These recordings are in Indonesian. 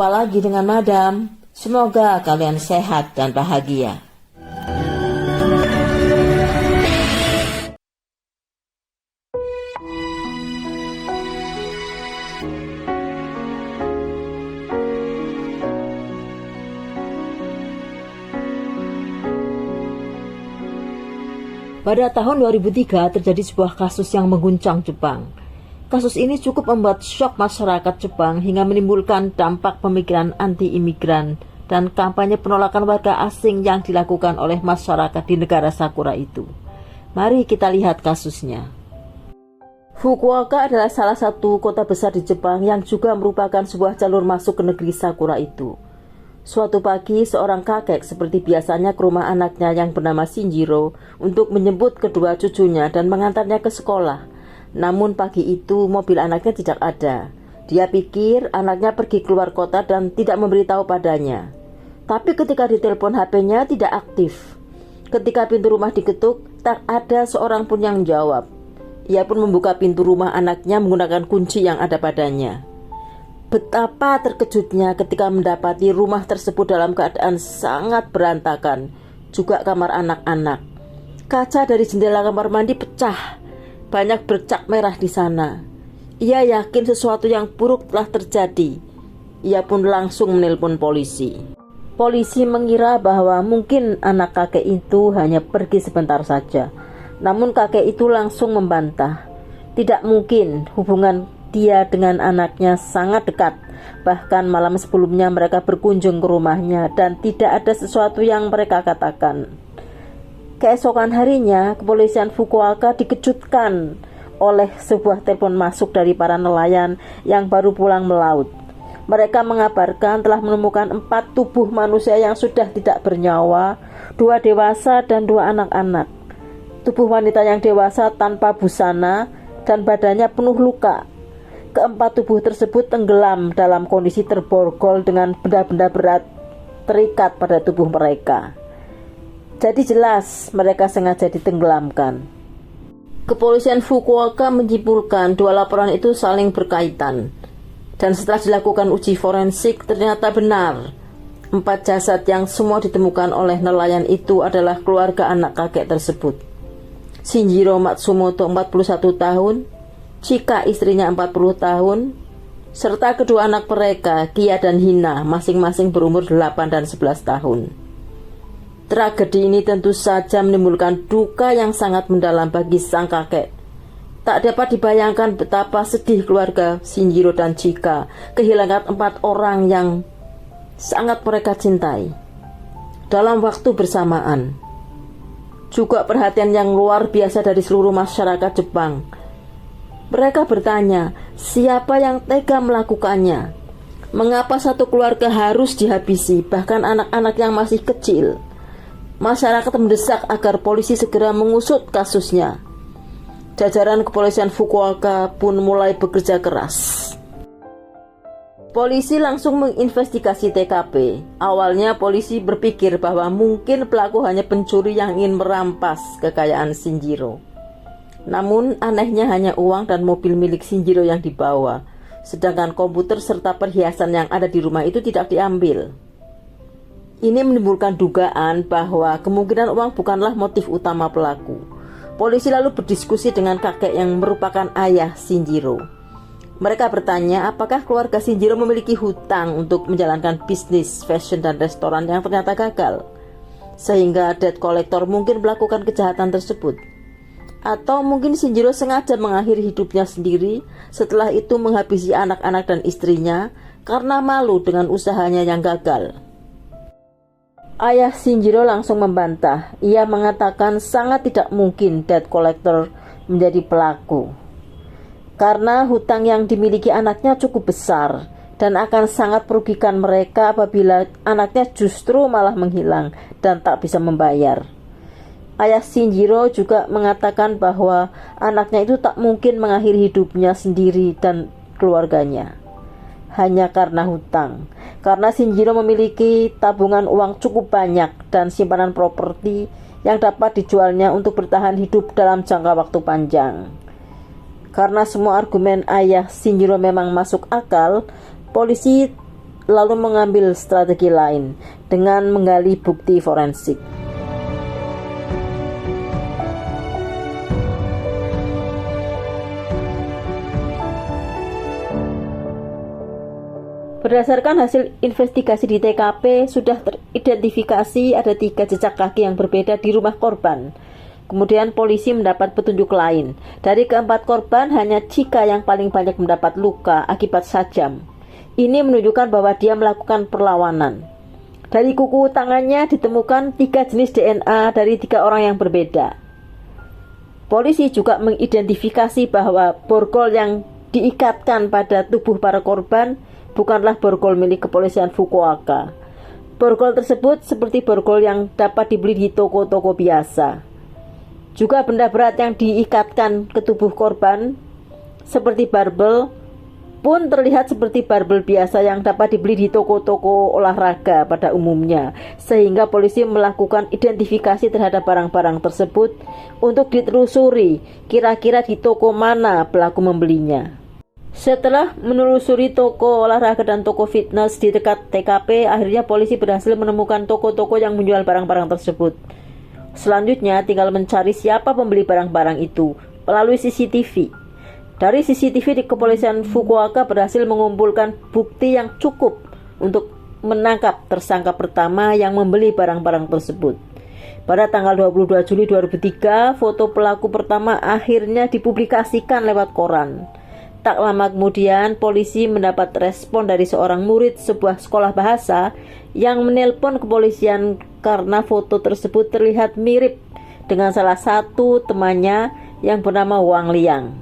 Jumpa lagi dengan Madam. Semoga kalian sehat dan bahagia. Pada tahun 2003 terjadi sebuah kasus yang mengguncang Jepang. Kasus ini cukup membuat syok masyarakat Jepang hingga menimbulkan dampak pemikiran anti-imigran dan kampanye penolakan warga asing yang dilakukan oleh masyarakat di negara Sakura itu. Mari kita lihat kasusnya. Fukuoka adalah salah satu kota besar di Jepang yang juga merupakan sebuah jalur masuk ke negeri Sakura itu. Suatu pagi, seorang kakek seperti biasanya ke rumah anaknya yang bernama Shinjiro untuk menjemput kedua cucunya dan mengantarnya ke sekolah. Namun pagi itu mobil anaknya tidak ada. Dia pikir anaknya pergi keluar kota dan tidak memberitahu padanya. Tapi ketika ditelepon HP-nya tidak aktif. Ketika pintu rumah diketuk, tak ada seorang pun yang jawab. Ia pun membuka pintu rumah anaknya menggunakan kunci yang ada padanya. Betapa terkejutnya ketika mendapati rumah tersebut dalam keadaan sangat berantakan. Juga kamar anak-anak. Kaca dari jendela kamar mandi pecah. Banyak bercak merah di sana. Ia yakin sesuatu yang buruk telah terjadi. Ia pun langsung menelpon polisi. Polisi mengira bahwa mungkin anak kakek itu hanya pergi sebentar saja. Namun kakek itu langsung membantah. Tidak mungkin, hubungan dia dengan anaknya sangat dekat. Bahkan malam sebelumnya mereka berkunjung ke rumahnya dan tidak ada sesuatu yang mereka katakan. Keesokan harinya, kepolisian Fukuoka dikejutkan oleh sebuah telepon masuk dari para nelayan yang baru pulang melaut. Mereka mengabarkan telah menemukan 4 tubuh manusia yang sudah tidak bernyawa, 2 dewasa dan 2 anak-anak. Tubuh wanita yang dewasa tanpa busana dan badannya penuh luka. Keempat tubuh tersebut tenggelam dalam kondisi terborgol dengan benda-benda berat terikat pada tubuh mereka. Jadi jelas mereka sengaja ditenggelamkan. Kepolisian Fukuoka menyimpulkan 2 laporan itu saling berkaitan. Dan setelah dilakukan uji forensik ternyata benar. 4 jasad yang semua ditemukan oleh nelayan itu adalah keluarga anak kakek tersebut. Shinjiro Matsumoto 41 tahun, Chika istrinya 40 tahun, serta kedua anak mereka, Kia dan Hina, masing-masing berumur 8 dan 11 tahun. Tragedi ini tentu saja menimbulkan duka yang sangat mendalam bagi sang kakek. Tak dapat dibayangkan betapa sedih keluarga Shinjiro dan Chika kehilangan 4 orang yang sangat mereka cintai dalam waktu bersamaan. Juga perhatian yang luar biasa dari seluruh masyarakat Jepang. Mereka bertanya, siapa yang tega melakukannya? Mengapa satu keluarga harus dihabisi, bahkan anak-anak yang masih kecil? Masyarakat mendesak agar polisi segera mengusut kasusnya. Jajaran kepolisian Fukuoka pun mulai bekerja keras. Polisi langsung menginvestigasi TKP. Awalnya polisi berpikir bahwa mungkin pelaku hanya pencuri yang ingin merampas kekayaan Shinjiro. Namun anehnya hanya uang dan mobil milik Shinjiro yang dibawa, sedangkan komputer serta perhiasan yang ada di rumah itu tidak diambil. Ini menimbulkan dugaan bahwa kemungkinan uang bukanlah motif utama pelaku. Polisi lalu berdiskusi dengan kakek yang merupakan ayah Shinjiro. Mereka bertanya apakah keluarga Shinjiro memiliki hutang untuk menjalankan bisnis fashion dan restoran yang ternyata gagal, sehingga debt collector mungkin melakukan kejahatan tersebut. Atau mungkin Shinjiro sengaja mengakhiri hidupnya sendiri, setelah itu menghabisi anak-anak dan istrinya karena malu dengan usahanya yang gagal. Ayah Shinjiro langsung membantah. Ia mengatakan sangat tidak mungkin debt collector menjadi pelaku, karena hutang yang dimiliki anaknya cukup besar dan akan sangat merugikan mereka apabila anaknya justru malah menghilang dan tak bisa membayar. Ayah Shinjiro juga mengatakan bahwa anaknya itu tak mungkin mengakhiri hidupnya sendiri dan keluarganya hanya karena hutang. Karena Shinjiro memiliki tabungan uang cukup banyak dan simpanan properti yang dapat dijualnya untuk bertahan hidup dalam jangka waktu panjang. Karena semua argumen ayah Shinjiro memang masuk akal, polisi lalu mengambil strategi lain dengan menggali bukti forensik. Berdasarkan hasil investigasi di TKP, sudah teridentifikasi ada 3 jejak kaki yang berbeda di rumah korban. Kemudian polisi mendapat petunjuk lain. Dari keempat korban, hanya Chika yang paling banyak mendapat luka akibat sajam. Ini menunjukkan bahwa dia melakukan perlawanan. Dari kuku tangannya ditemukan 3 jenis DNA dari 3 orang yang berbeda. Polisi juga mengidentifikasi bahwa borgol yang diikatkan pada tubuh para korban bukanlah borgol milik kepolisian Fukuoka. Borgol tersebut seperti borgol yang dapat dibeli di toko-toko biasa. Juga benda berat yang diikatkan ke tubuh korban seperti barbel pun terlihat seperti barbel biasa yang dapat dibeli di toko-toko olahraga pada umumnya, sehingga polisi melakukan identifikasi terhadap barang-barang tersebut untuk ditelusuri kira-kira di toko mana pelaku membelinya. Setelah menelusuri toko olahraga dan toko fitness di dekat TKP, akhirnya polisi berhasil menemukan toko-toko yang menjual barang-barang tersebut. Selanjutnya tinggal mencari siapa pembeli barang-barang itu melalui CCTV. Dari CCTV di kepolisian Fukuoka berhasil mengumpulkan bukti yang cukup untuk menangkap tersangka pertama yang membeli barang-barang tersebut. Pada tanggal 22 Juli 2003, foto pelaku pertama akhirnya dipublikasikan lewat koran. Tak lama kemudian, polisi mendapat respon dari seorang murid sebuah sekolah bahasa yang menelpon kepolisian karena foto tersebut terlihat mirip dengan salah satu temannya yang bernama Wang Liang.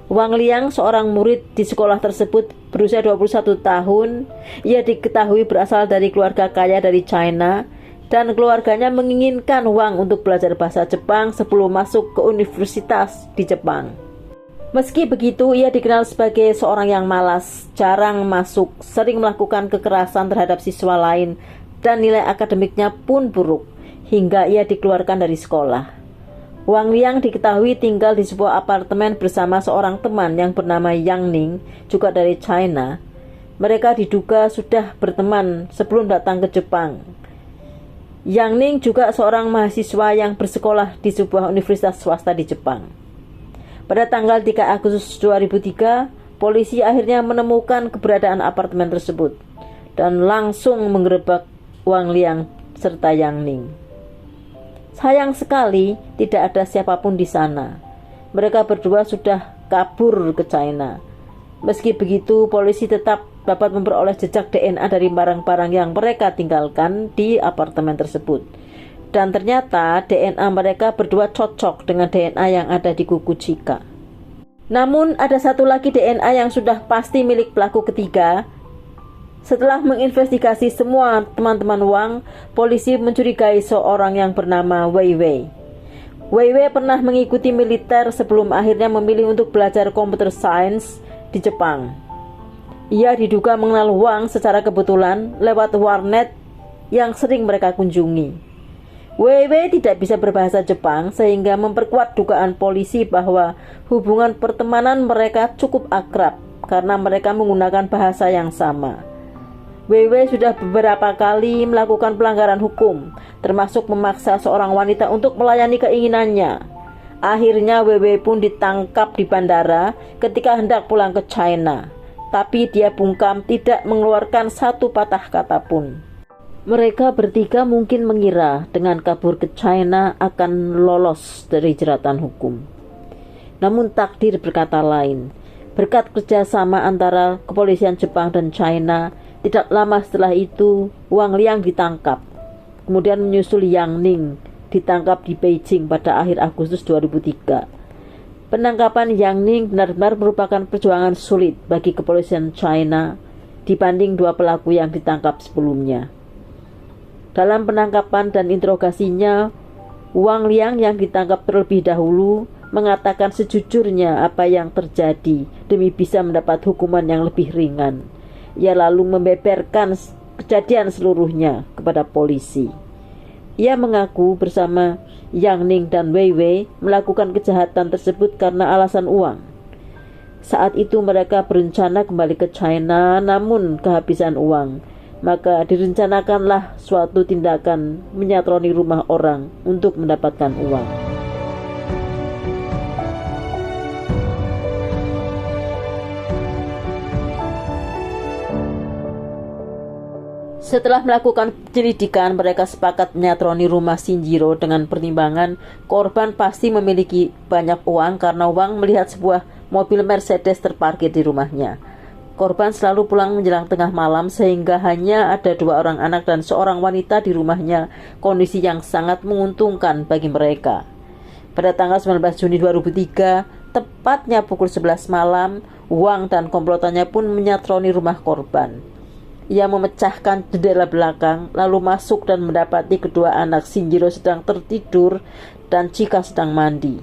Wang Liang, seorang murid di sekolah tersebut, berusia 21 tahun. Ia diketahui berasal dari keluarga kaya dari China, dan keluarganya menginginkan Wang untuk belajar bahasa Jepang sebelum masuk ke universitas di Jepang. Meski begitu, ia dikenal sebagai seorang yang malas, jarang masuk, sering melakukan kekerasan terhadap siswa lain, dan nilai akademiknya pun buruk, hingga ia dikeluarkan dari sekolah. Wang Liang diketahui tinggal di sebuah apartemen bersama seorang teman yang bernama Yang Ning, juga dari China. Mereka diduga sudah berteman sebelum datang ke Jepang. Yang Ning juga seorang mahasiswa yang bersekolah di sebuah universitas swasta di Jepang. Pada tanggal 3 Agustus 2003, polisi akhirnya menemukan keberadaan apartemen tersebut dan langsung menggerebek Wang Liang serta Yang Ning. Sayang sekali tidak ada siapapun di sana. Mereka berdua sudah kabur ke China. Meski begitu, polisi tetap dapat memperoleh jejak DNA dari barang-barang yang mereka tinggalkan di apartemen tersebut. Dan ternyata DNA mereka berdua cocok dengan DNA yang ada di kuku Chika. Namun ada satu lagi DNA yang sudah pasti milik pelaku ketiga. Setelah menginvestigasi semua teman-teman Wang, polisi mencurigai seorang yang bernama Wei Wei. Wei Wei pernah mengikuti militer sebelum akhirnya memilih untuk belajar computer science di Jepang. Ia diduga mengenal Wang secara kebetulan lewat warnet yang sering mereka kunjungi. Wei Wei tidak bisa berbahasa Jepang sehingga memperkuat dugaan polisi bahwa hubungan pertemanan mereka cukup akrab karena mereka menggunakan bahasa yang sama. Wei Wei sudah beberapa kali melakukan pelanggaran hukum, termasuk memaksa seorang wanita untuk melayani keinginannya. Akhirnya Wei Wei pun ditangkap di bandara ketika hendak pulang ke China, tapi dia bungkam tidak mengeluarkan satu patah kata pun. Mereka bertiga mungkin mengira dengan kabur ke China akan lolos dari jeratan hukum. Namun takdir berkata lain. Berkat kerjasama antara kepolisian Jepang dan China, tidak lama setelah itu Wang Liang ditangkap. Kemudian menyusul Yang Ning ditangkap di Beijing pada akhir Agustus 2003. Penangkapan Yang Ning benar-benar merupakan perjuangan sulit bagi kepolisian China dibanding dua pelaku yang ditangkap sebelumnya. Dalam penangkapan dan interogasinya, Wang Liang yang ditangkap terlebih dahulu mengatakan sejujurnya apa yang terjadi demi bisa mendapat hukuman yang lebih ringan. Ia lalu membeberkan kejadian seluruhnya kepada polisi. Ia mengaku bersama Yang Ning dan Wei Wei melakukan kejahatan tersebut karena alasan uang. Saat itu mereka berencana kembali ke China, namun kehabisan uang. Maka direncanakanlah suatu tindakan menyatroni rumah orang untuk mendapatkan uang. Setelah melakukan penyelidikan, mereka sepakat menyatroni rumah Shinjiro dengan pertimbangan korban pasti memiliki banyak uang karena Wang melihat sebuah mobil Mercedes terparkir di rumahnya. Korban selalu pulang menjelang tengah malam sehingga hanya ada 2 orang anak dan seorang wanita di rumahnya, kondisi yang sangat menguntungkan bagi mereka. Pada tanggal 19 Juni 2003, tepatnya pukul 11 malam, Wang dan komplotannya pun menyatroni rumah korban. Ia memecahkan jendela belakang, lalu masuk dan mendapati kedua anak Shinjiro sedang tertidur dan Chika sedang mandi.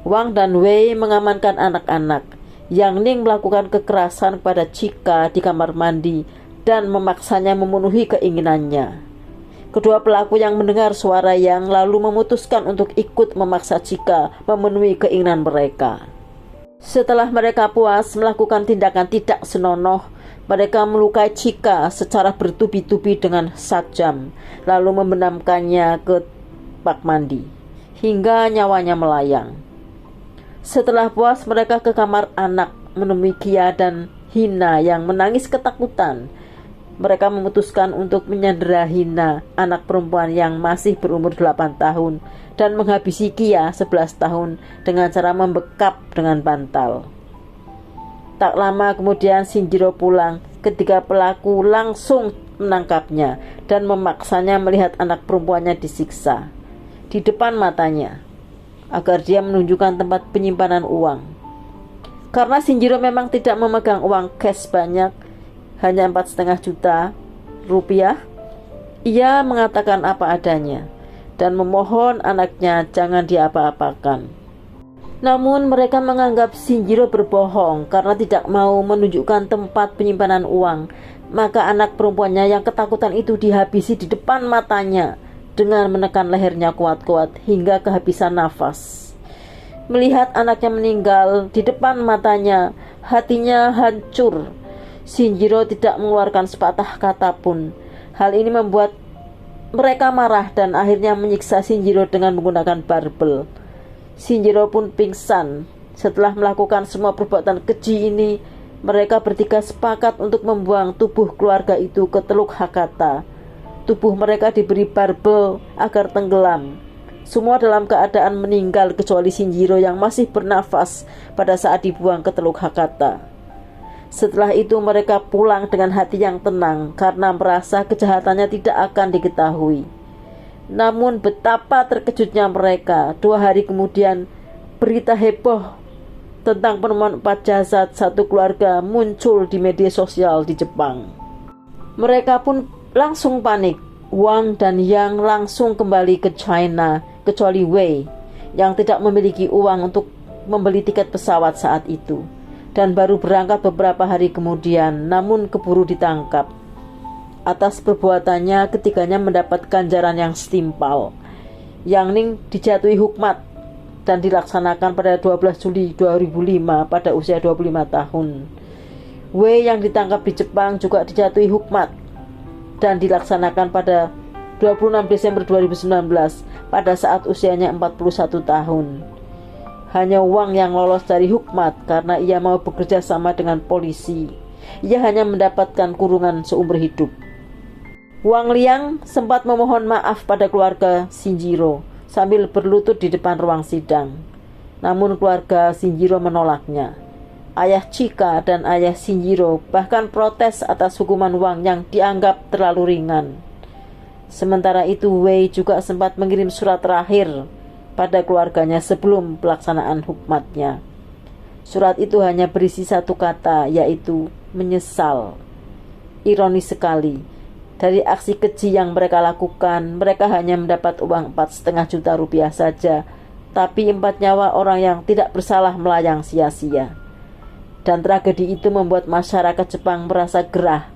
Wang dan Wei mengamankan anak-anak. Yang Ning melakukan kekerasan kepada Chika di kamar mandi dan memaksanya memenuhi keinginannya. Kedua pelaku yang mendengar suara Yang lalu memutuskan untuk ikut memaksa Chika memenuhi keinginan mereka. Setelah mereka puas melakukan tindakan tidak senonoh, mereka melukai Chika secara bertubi-tubi dengan sajam, lalu membenamkannya ke bak mandi, hingga nyawanya melayang. Setelah puas, mereka ke kamar anak, menemui Kia dan Hina yang menangis ketakutan. Mereka memutuskan untuk menyandera Hina, anak perempuan yang masih berumur 8 tahun, dan menghabisi Kia 11 tahun dengan cara membekap dengan bantal. Tak lama kemudian Shinjiro pulang ketika pelaku langsung menangkapnya dan memaksanya melihat anak perempuannya disiksa di depan matanya agar dia menunjukkan tempat penyimpanan uang. Karena Shinjiro memang tidak memegang uang cash banyak, hanya 4,5 juta rupiah, ia mengatakan apa adanya dan memohon anaknya jangan diapa-apakan. Namun mereka menganggap Shinjiro berbohong karena tidak mau menunjukkan tempat penyimpanan uang. Maka anak perempuannya yang ketakutan itu dihabisi di depan matanya dengan menekan lehernya kuat-kuat hingga kehabisan nafas. Melihat anaknya meninggal di depan matanya, hatinya hancur. Shinjiro tidak mengeluarkan sepatah kata pun. Hal ini membuat mereka marah dan akhirnya menyiksa Shinjiro dengan menggunakan barbel. Shinjiro pun pingsan. Setelah melakukan semua perbuatan keji ini, mereka bertiga sepakat untuk membuang tubuh keluarga itu ke Teluk Hakata. Tubuh mereka diberi barbel agar tenggelam. Semua dalam keadaan meninggal kecuali Shinjiro yang masih bernafas pada saat dibuang ke Teluk Hakata. Setelah itu mereka pulang dengan hati yang tenang karena merasa kejahatannya tidak akan diketahui. Namun betapa terkejutnya mereka 2 hari kemudian berita heboh tentang penemuan 4 jasad satu keluarga muncul di media sosial di Jepang. Mereka pun langsung panik. Wang dan Yang langsung kembali ke China, kecuali Wei yang tidak memiliki uang untuk membeli tiket pesawat saat itu dan baru berangkat beberapa hari kemudian, namun keburu ditangkap. Atas perbuatannya, ketiganya mendapat ganjaran yang setimpal. Yang Ning dijatuhi hukmat dan dilaksanakan pada 12 Juli 2005 pada usia 25 tahun. Wei yang ditangkap di Jepang juga dijatuhi hukmat dan dilaksanakan pada 26 Desember 2019 pada saat usianya 41 tahun. Hanya Wang yang lolos dari hukmat karena ia mau bekerja sama dengan polisi. Ia hanya mendapatkan kurungan seumur hidup. Wang Liang sempat memohon maaf pada keluarga Shinjiro sambil berlutut di depan ruang sidang. Namun keluarga Shinjiro menolaknya. Ayah Chika dan ayah Shinjiro bahkan protes atas hukuman Wang yang dianggap terlalu ringan. Sementara itu Wei juga sempat mengirim surat terakhir pada keluarganya sebelum pelaksanaan hukmatnya. Surat itu hanya berisi satu kata, yaitu menyesal. Ironis sekali, dari aksi keji yang mereka lakukan, mereka hanya mendapat uang 4,5 juta rupiah saja, tapi 4 nyawa orang yang tidak bersalah melayang sia-sia. Dan tragedi itu membuat masyarakat Jepang merasa gerah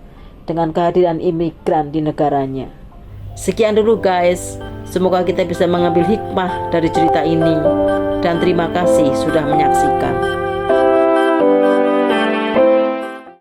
dengan kehadiran imigran di negaranya. Sekian dulu guys, semoga kita bisa mengambil hikmah dari cerita ini, dan terima kasih sudah menyaksikan.